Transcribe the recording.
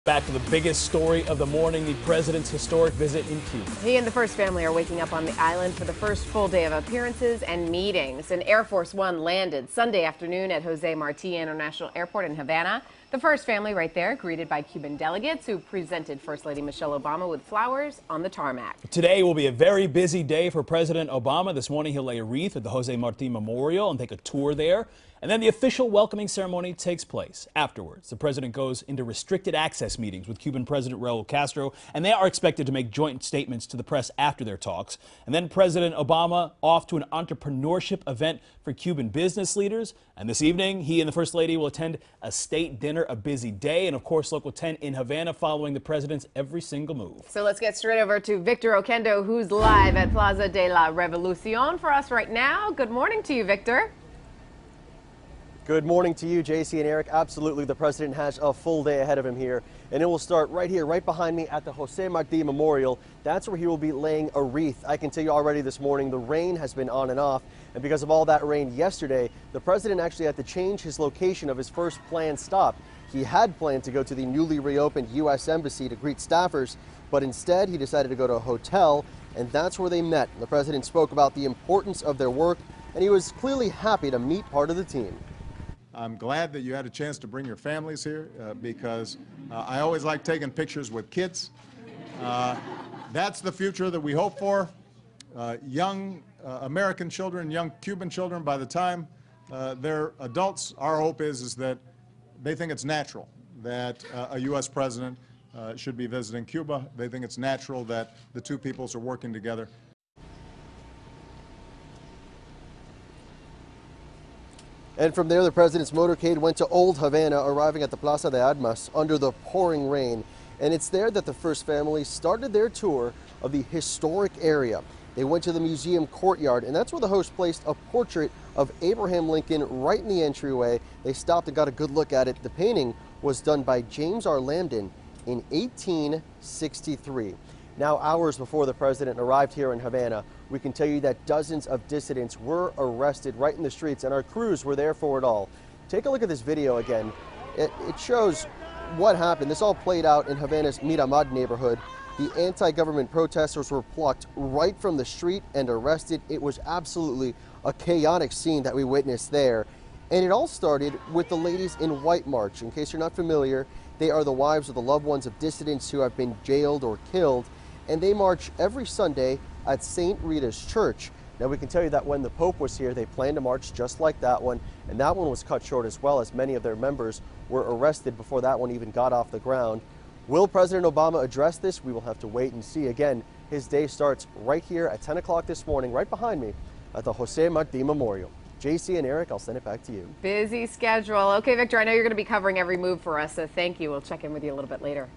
Back to the biggest story of the morning, the president's historic visit in Cuba. He and the first family are waking up on the island for the first full day of appearances and meetings. An Air Force One landed Sunday afternoon at Jose Marti International Airport in Havana. The first family right there, greeted by Cuban delegates who presented First Lady Michelle Obama with flowers on the tarmac. Today will be a very busy day for President Obama. This morning he'll lay a wreath at the Jose Marti Memorial and take a tour there. And then the official welcoming ceremony takes place. Afterwards, the president goes into restricted access meetings with Cuban President Raul Castro, and they are expected to make joint statements to the press after their talks. And then President Obama off to an entrepreneurship event for Cuban business leaders. And this evening, he and the First Lady will attend a state dinner, a busy day, and of course, Local 10 in Havana following the president's every single move. So let's get straight over to Victor Oquendo, who's live at Plaza de la Revolucion for us right now. Good morning to you, Victor. Good morning to you, JC and Eric. Absolutely, the president has a full day ahead of him here, and it will start right here, right behind me at the Jose Marti Memorial. That's where he will be laying a wreath. I can tell you already this morning, the rain has been on and off, and because of all that rain yesterday, the president actually had to change his location of his first planned stop. He had planned to go to the newly reopened U.S. Embassy to greet staffers, but instead he decided to go to a hotel, and that's where they met. The president spoke about the importance of their work, and he was clearly happy to meet part of the team. I'm glad that you had a chance to bring your families here because I always like taking pictures with kids. That's the future that we hope for. Young American children, young Cuban children, by the time they're adults, our hope is that they think it's natural that a U.S. president should be visiting Cuba. They think it's natural that the two peoples are working together. And from there, the president's motorcade went to Old Havana, arriving at the Plaza de Armas under the pouring rain. And it's there that the first family started their tour of the historic area. They went to the museum courtyard, and that's where the host placed a portrait of Abraham Lincoln right in the entryway. They stopped and got a good look at it. The painting was done by James R. Lambden in 1863. Now, hours before the president arrived here in Havana, we can tell you that dozens of dissidents were arrested right in the streets, and our crews were there for it all. Take a look at this video again. It shows what happened. This all played out in Havana's Miramar neighborhood. The anti-government protesters were plucked right from the street and arrested. It was absolutely a chaotic scene that we witnessed there. And it all started with the Ladies in White March. In case you're not familiar, they are the wives of the loved ones of dissidents who have been jailed or killed. And they march every Sunday at St. Rita's Church. Now, we can tell you that when the Pope was here, they planned to march just like that one, and that one was cut short as well, as many of their members were arrested before that one even got off the ground. Will President Obama address this? We will have to wait and see. Again, his day starts right here at 10 o'clock this morning, right behind me at the Jose Marti Memorial. JC and Eric, I'll send it back to you. Busy schedule. Okay, Victor, I know you're going to be covering every move for us, so thank you. We'll check in with you a little bit later.